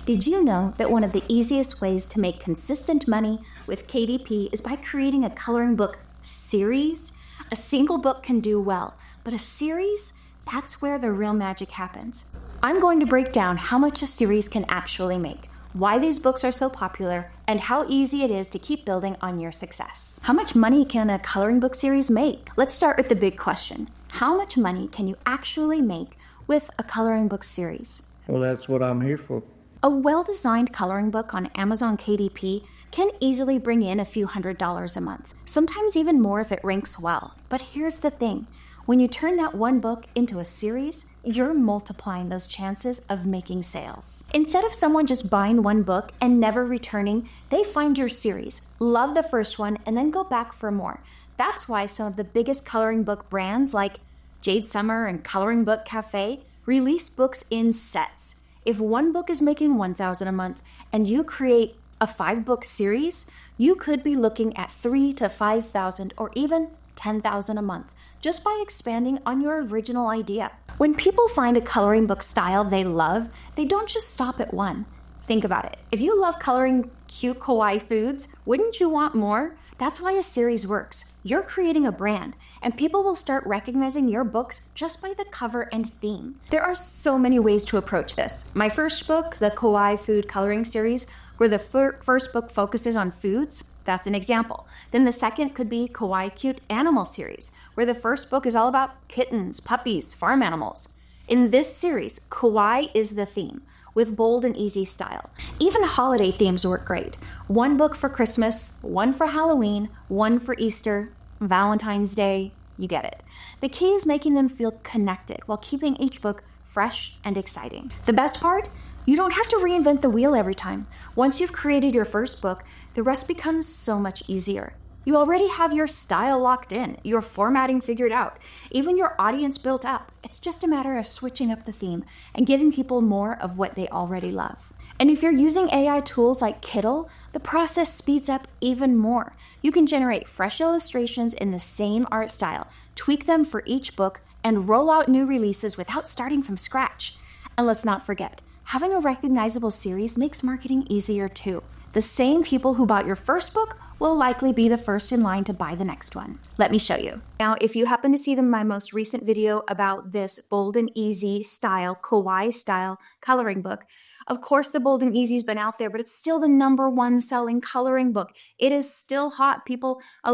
Did you know that one of the easiest ways to make consistent money with KDP is by creating a coloring book series? A single book can do well, but a series, that's where the real magic happens. I'm going to break down how much a series can actually make, why these books are so popular, and how easy it is to keep building on your success. How much money can a coloring book series make? Let's start with the big question. How much money can you actually make with a coloring book series? Well, that's what I'm here for. A well-designed coloring book on Amazon KDP can easily bring in a few $100s a month, sometimes even more if it ranks well. But here's the thing. When you turn that one book into a series, you're multiplying those chances of making sales. Instead of someone just buying one book and never returning, they find your series, love the first one, and then go back for more. That's why some of the biggest coloring book brands like Jade Summer and Coloring Book Cafe release books in sets. If one book is making $1,000 a month and you create a 5-book series, you could be looking at $3,000 to $5,000 or even $10,000 a month just by expanding on your original idea. When people find a coloring book style they love, they don't just stop at one. Think about it. If you love coloring cute kawaii foods, wouldn't you want more? That's why a series works. You're creating a brand, and people will start recognizing your books just by the cover and theme. There are so many ways to approach this. My first book, the Kawaii Food Coloring Series, where the first book focuses on foods, that's an example. Then the second could be Kawaii Cute Animal Series, where the first book is all about kittens, puppies, farm animals. In this series, kawaii is the theme, with bold and easy style. Even holiday themes work great. One book for Christmas, one for Halloween, one for Easter, Valentine's Day, you get it. The key is making them feel connected while keeping each book fresh and exciting. The best part? You don't have to reinvent the wheel every time. Once you've created your first book, the rest becomes so much easier. You already have your style locked in, your formatting figured out, even your audience built up. It's just a matter of switching up the theme and giving people more of what they already love. And if you're using AI tools like Kittl, the process speeds up even more. You can generate fresh illustrations in the same art style, tweak them for each book, and roll out new releases without starting from scratch. And let's not forget, having a recognizable series makes marketing easier too. The same people who bought your first book will likely be the first in line to buy the next one. Let me show you. Now, if you happen to see my most recent video about this bold and easy style, kawaii style coloring book, of course the bold and easy's been out there, but it's still the #1 selling coloring book. It is still hot.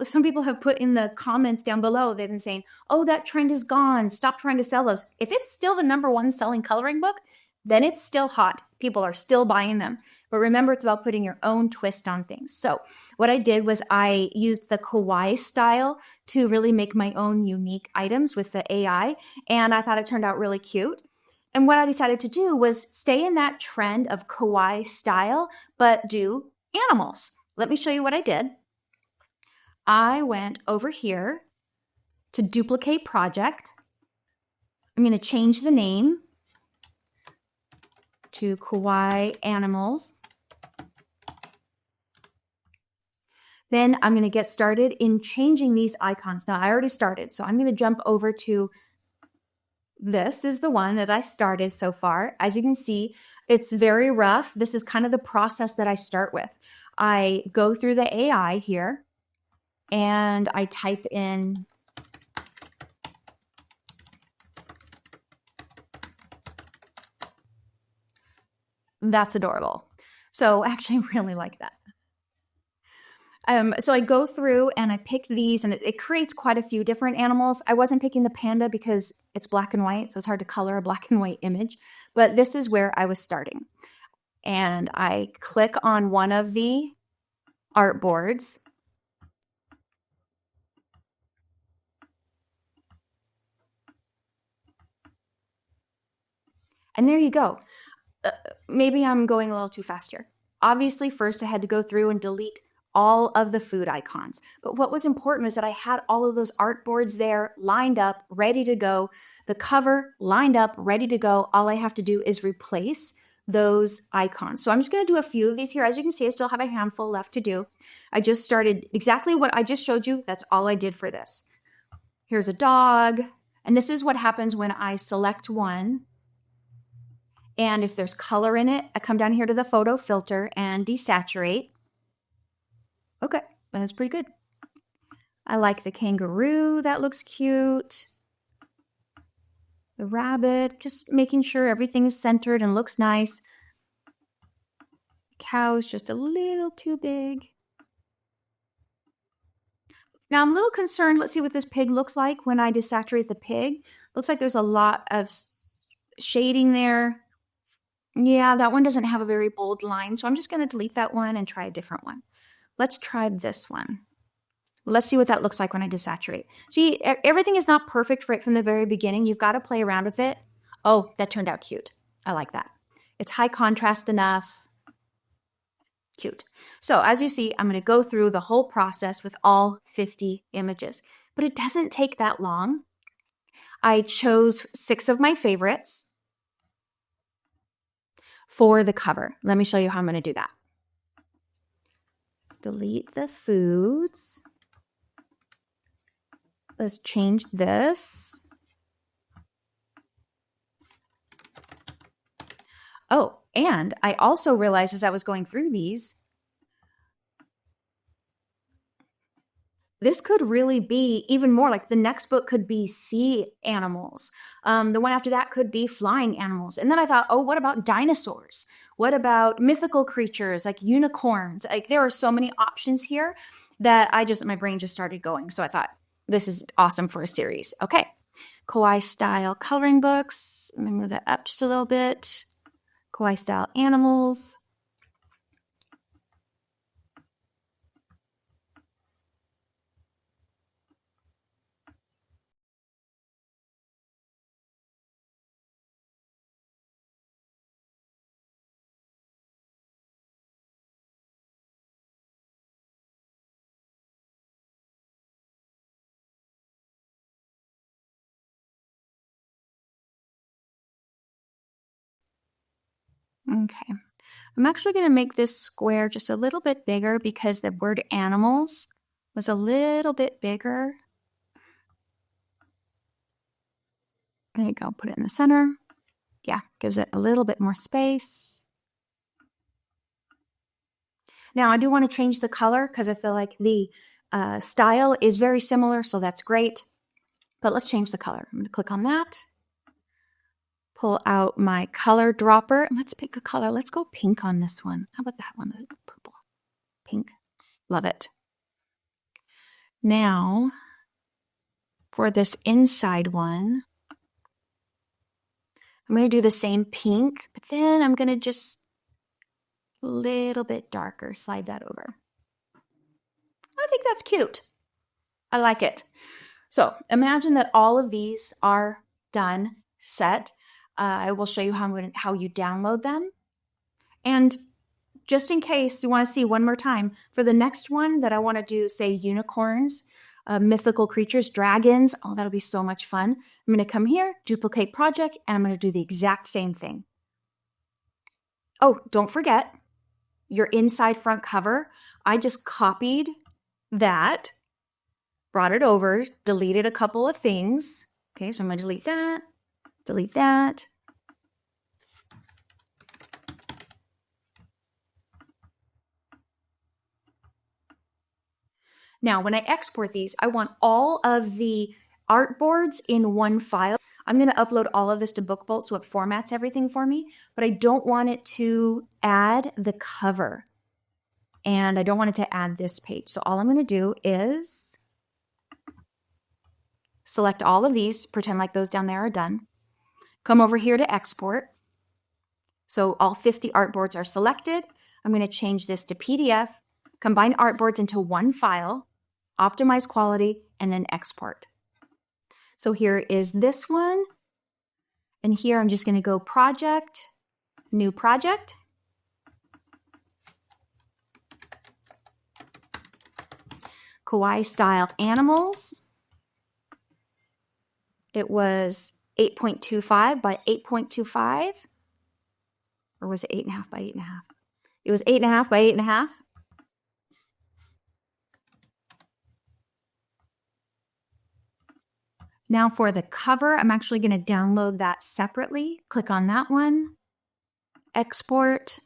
Some people have put in the comments down below, they've been saying, oh, that trend is gone. Stop trying to sell those. If it's still the #1 selling coloring book, then it's still hot. People are still buying them. But remember, it's about putting your own twist on things. So what I did was I used the kawaii style to really make my own unique items with the AI, and I thought it turned out really cute. And what I decided to do was stay in that trend of kawaii style, but do animals. Let me show you what I did. I went over here to duplicate project. I'm going to change the name to Kawaii Animals. Then I'm going to get started in changing these icons. Now I already started, so I'm going to jump over to this is the one that I started so far. As you can see, it's very rough. This is kind of the process that I start with. I go through the AI here and I type in that's adorable. So actually I really like that. So I go through and I pick these and it creates quite a few different animals. I wasn't picking the panda because it's black and white, so it's hard to color a black and white image. But this is where I was starting. And I click on one of the artboards. And there you go. Maybe I'm going a little too fast here. Obviously, first I had to go through and delete all of the food icons. But what was important was that I had all of those artboards there lined up, ready to go. The cover lined up, ready to go. All I have to do is replace those icons. So I'm just going to do a few of these here. As you can see, I still have a handful left to do. I just started exactly what I just showed you. That's all I did for this. Here's a dog. And this is what happens when I select one And if there's color in it, I come down here to the photo filter and desaturate. Okay, that's pretty good. I like the kangaroo, that looks cute. The rabbit, just making sure everything is centered and looks nice. Cow's just a little too big. Now I'm a little concerned. Let's see what this pig looks like when I desaturate the pig. Looks like there's a lot of shading there. Yeah, that one doesn't have a very bold line, so I'm just going to delete that one and try a different one. Let's try this one. Let's see what that looks like when I desaturate. See, everything is not perfect right from the very beginning. You've got to play around with it. Oh, that turned out cute. I like that. It's high contrast enough. Cute. So as you see, I'm going to go through the whole process with all 50 images, but it doesn't take that long. I chose 6 of my favorites for the cover. Let me show you how I'm going to do that. Let's delete the foods. Let's change this. Oh, and I also realized as I was going through these, this could really be even more like the next book could be sea animals. The one after that could be flying animals. And then I thought, oh, what about dinosaurs? What about mythical creatures like unicorns? Like there are so many options here that my brain just started going. So I thought, this is awesome for a series. Okay, Kawaii style coloring books. Let me move that up just a little bit. Kawaii style animals. Okay, I'm actually going to make this square just a little bit bigger because the word animals was a little bit bigger. There you go, put it in the center. Yeah, gives it a little bit more space. Now I do want to change the color because I feel like the style is very similar, so that's great. But let's change the color. I'm going to click on that. Pull out my color dropper. Let's pick a color. Let's go pink on this one. How about that one? Purple. Pink. Love it. Now, for this inside one, I'm going to do the same pink, but then I'm going to just a little bit darker, slide that over. I think that's cute. I like it. So imagine that all of these are done, set. I will show you how you download them. And just in case you want to see one more time, for the next one that I want to do, say unicorns, mythical creatures, dragons, oh, that'll be so much fun. I'm going to come here, duplicate project, and I'm going to do the exact same thing. Oh, don't forget your inside front cover. I just copied that, brought it over, deleted a couple of things. Okay, so I'm going to delete that, delete that. Now, when I export these, I want all of the artboards in one file. I'm going to upload all of this to BookBolt so it formats everything for me, but I don't want it to add the cover. And I don't want it to add this page. So all I'm going to do is select all of these, pretend like those down there are done. Come over here to export. So all 50 artboards are selected. I'm going to change this to PDF, combine artboards into one file, optimize quality, and then export. So here is this one. And here I'm just going to go project, new project. Kawaii style animals. It was 8.25 by 8.25. Or was it 8.5 by 8.5? It was 8.5 by 8.5. Now for the cover, I'm actually going to download that separately. Click on that one. export,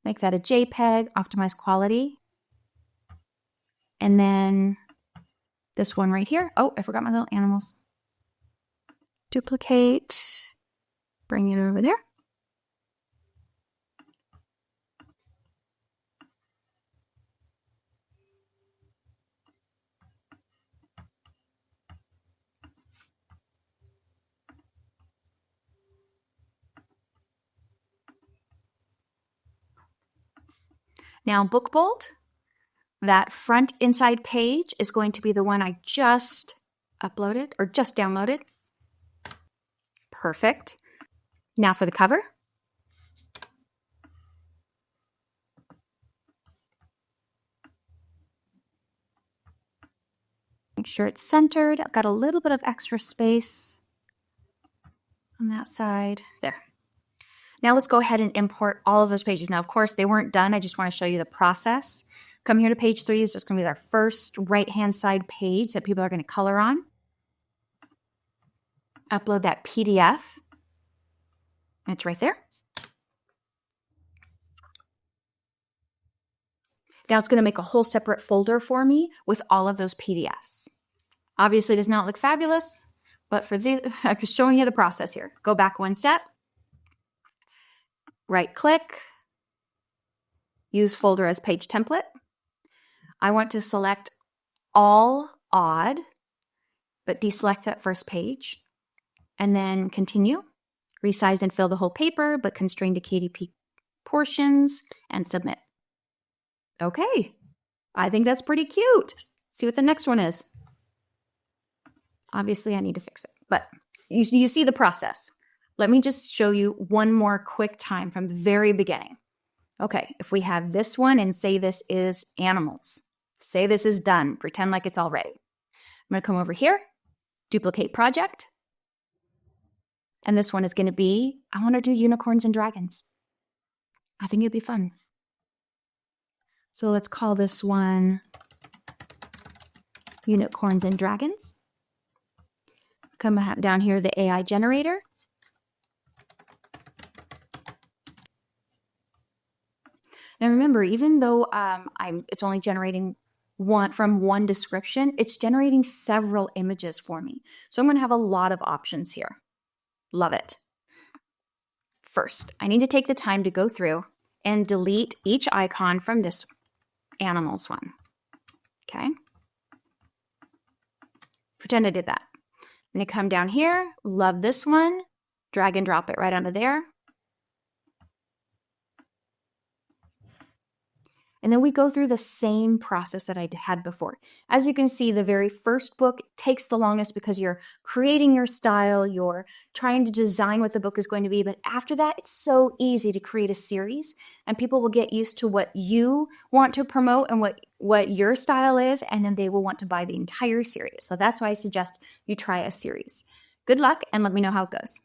make that a JPEG, optimize quality. And then this one right here. Oh, I forgot my little animals. Duplicate, bring it over there. Now, book bolt, that front inside page is going to be the one I just uploaded or just downloaded. Perfect. Now for the cover. Make sure it's centered. I've got a little bit of extra space on that side. There. Now let's go ahead and import all of those pages. Now, of course, they weren't done. I just want to show you the process. Come here to page 3. It's just going to be our first right-hand side page that people are going to color on. Upload that PDF. And it's right there. Now it's going to make a whole separate folder for me with all of those PDFs. Obviously, it does not look fabulous, but for this, I'm just showing you the process here. Go back one step. Right-click. Use folder as page template. I want to select all odd, but deselect that first page. And then continue. Resize and fill the whole paper, but constrain to KDP portions and submit. Okay, I think that's pretty cute. See what the next one is. Obviously, I need to fix it, but you see the process. Let me just show you one more quick time from the very beginning. Okay, if we have this one and say this is animals, say this is done, pretend like it's all ready. I'm going to come over here, duplicate project. And this one is going to be, I want to do unicorns and dragons. I think it'd be fun. So let's call this one Unicorns and Dragons. Come down here, the AI generator. Now remember, even though it's only generating from one description, it's generating several images for me. So I'm going to have a lot of options here. Love it. First, I need to take the time to go through and delete each icon from this animals one. Okay. Pretend I did that. I'm going to come down here. Love this one. Drag and drop it right onto there. And then we go through the same process that I had before. As you can see, the very first book takes the longest because you're creating your style, you're trying to design what the book is going to be. But after that, it's so easy to create a series and people will get used to what you want to promote and what your style is, and then they will want to buy the entire series. So that's why I suggest you try a series. Good luck and let me know how it goes.